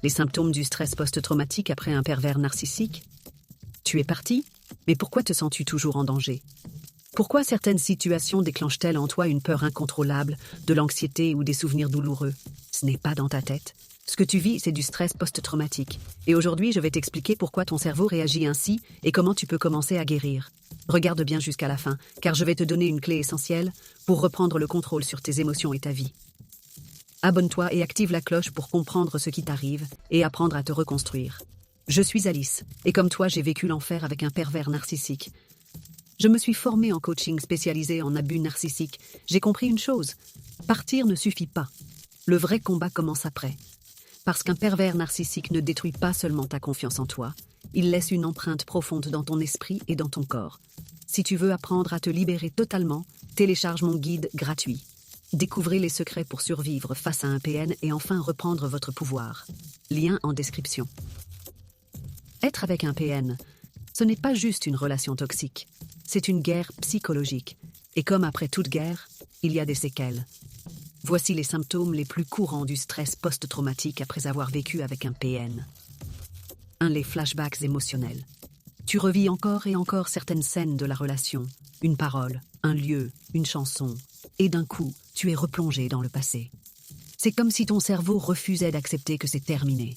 Les symptômes du stress post-traumatique après un pervers narcissique? Tu es parti? Mais pourquoi te sens-tu toujours en danger? Pourquoi certaines situations déclenchent-elles en toi une peur incontrôlable, de l'anxiété ou des souvenirs douloureux? Ce n'est pas dans ta tête. Ce que tu vis, c'est du stress post-traumatique. Et aujourd'hui, je vais t'expliquer pourquoi ton cerveau réagit ainsi et comment tu peux commencer à guérir. Regarde bien jusqu'à la fin, car je vais te donner une clé essentielle pour reprendre le contrôle sur tes émotions et ta vie. Abonne-toi et active la cloche pour comprendre ce qui t'arrive et apprendre à te reconstruire. Je suis Alice, et comme toi, j'ai vécu l'enfer avec un pervers narcissique. Je me suis formée en coaching spécialisé en abus narcissiques. J'ai compris une chose, partir ne suffit pas. Le vrai combat commence après. Parce qu'un pervers narcissique ne détruit pas seulement ta confiance en toi, il laisse une empreinte profonde dans ton esprit et dans ton corps. Si tu veux apprendre à te libérer totalement, télécharge mon guide gratuit. Découvrez les secrets pour survivre face à un PN et enfin reprendre votre pouvoir. Lien en description. Être avec un PN, ce n'est pas juste une relation toxique. C'est une guerre psychologique. Et comme après toute guerre, il y a des séquelles. Voici les symptômes les plus courants du stress post-traumatique après avoir vécu avec un PN. 1. Les flashbacks émotionnels. Tu revis encore et encore certaines scènes de la relation, une parole, un lieu, une chanson, et d'un coup, tu es replongé dans le passé. C'est comme si ton cerveau refusait d'accepter que c'est terminé.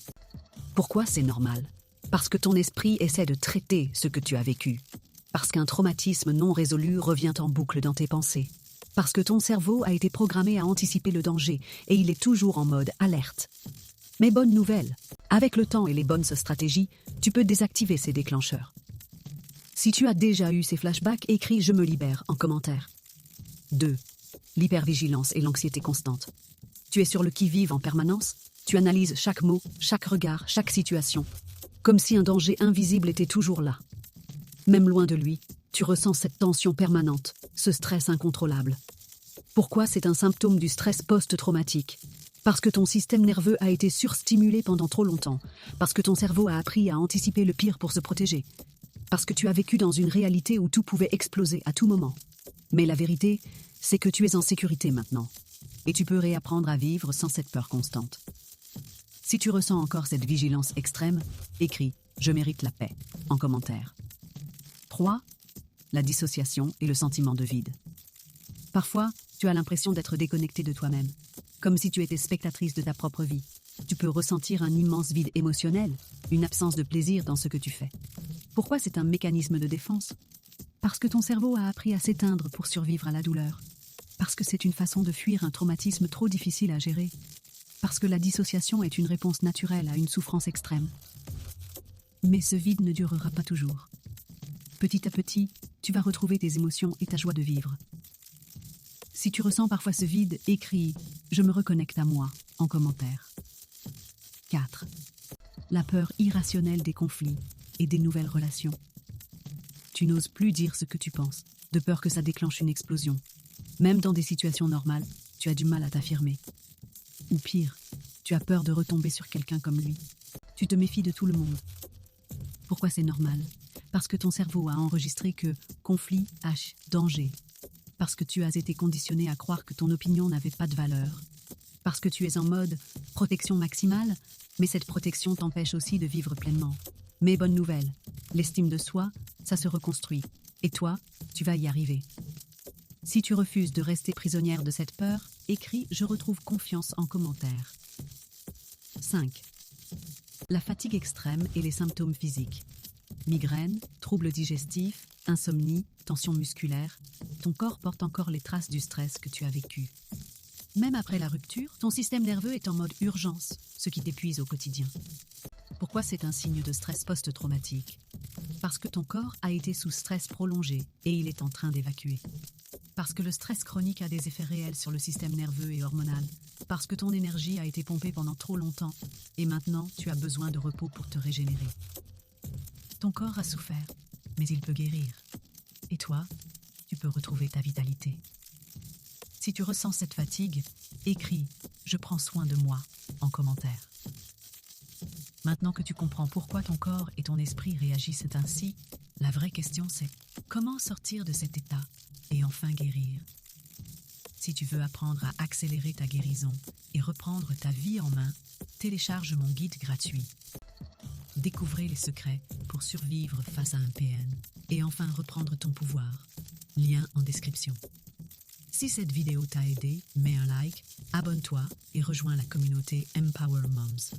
Pourquoi c'est normal? Parce que ton esprit essaie de traiter ce que tu as vécu. Parce qu'un traumatisme non résolu revient en boucle dans tes pensées. Parce que ton cerveau a été programmé à anticiper le danger et il est toujours en mode alerte. Mais bonne nouvelle, avec le temps et les bonnes stratégies, tu peux désactiver ces déclencheurs. Si tu as déjà eu ces flashbacks, écris « Je me libère » en commentaire. 2. L'hypervigilance et l'anxiété constante. Tu es sur le qui-vive en permanence, tu analyses chaque mot, chaque regard, chaque situation, comme si un danger invisible était toujours là. Même loin de lui, tu ressens cette tension permanente, ce stress incontrôlable. Pourquoi c'est un symptôme du stress post-traumatique? Parce que ton système nerveux a été surstimulé pendant trop longtemps, parce que ton cerveau a appris à anticiper le pire pour se protéger, parce que tu as vécu dans une réalité où tout pouvait exploser à tout moment. Mais la vérité, c'est que tu es en sécurité maintenant, et tu peux réapprendre à vivre sans cette peur constante. Si tu ressens encore cette vigilance extrême, écris « Je mérite la paix » en commentaire. 3. La dissociation et le sentiment de vide. Parfois, tu as l'impression d'être déconnecté de toi-même, comme si tu étais spectatrice de ta propre vie. Tu peux ressentir un immense vide émotionnel, une absence de plaisir dans ce que tu fais. Pourquoi c'est un mécanisme de défense? Parce que ton cerveau a appris à s'éteindre pour survivre à la douleur. Parce que c'est une façon de fuir un traumatisme trop difficile à gérer. Parce que la dissociation est une réponse naturelle à une souffrance extrême. Mais ce vide ne durera pas toujours. Petit à petit, tu vas retrouver tes émotions et ta joie de vivre. Si tu ressens parfois ce vide, écris « Je me reconnecte à moi » en commentaire. 4. La peur irrationnelle des conflits et des nouvelles relations. Tu n'oses plus dire ce que tu penses, de peur que ça déclenche une explosion. Même dans des situations normales, tu as du mal à t'affirmer. Ou pire, tu as peur de retomber sur quelqu'un comme lui. Tu te méfies de tout le monde. Pourquoi c'est normal? Parce que ton cerveau a enregistré que conflit, danger. Parce que tu as été conditionné à croire que ton opinion n'avait pas de valeur. Parce que tu es en mode protection maximale, mais cette protection t'empêche aussi de vivre pleinement. Mais bonne nouvelle, l'estime de soi, ça se reconstruit. Et toi, tu vas y arriver. Si tu refuses de rester prisonnière de cette peur, écris « Je retrouve confiance » en commentaire. 5. La fatigue extrême et les symptômes physiques. Migraine, troubles digestifs, insomnie, tension musculaire, ton corps porte encore les traces du stress que tu as vécu. Même après la rupture, ton système nerveux est en mode urgence, ce qui t'épuise au quotidien. Pourquoi c'est un signe de stress post-traumatique? Parce que ton corps a été sous stress prolongé et il est en train d'évacuer. Parce que le stress chronique a des effets réels sur le système nerveux et hormonal. Parce que ton énergie a été pompée pendant trop longtemps et maintenant tu as besoin de repos pour te régénérer. Ton corps a souffert, mais il peut guérir. Et toi, tu peux retrouver ta vitalité. Si tu ressens cette fatigue, écris « Je prends soin de moi » en commentaire. Maintenant que tu comprends pourquoi ton corps et ton esprit réagissent ainsi, la vraie question c'est comment sortir de cet état et enfin guérir. Si tu veux apprendre à accélérer ta guérison et reprendre ta vie en main, Télécharge mon guide gratuit. Découvrez les secrets pour survivre face à un PN et enfin reprendre ton pouvoir. Lien en description. Si cette vidéo t'a aidé, mets un like, abonne-toi et rejoins la communauté Empower Moms.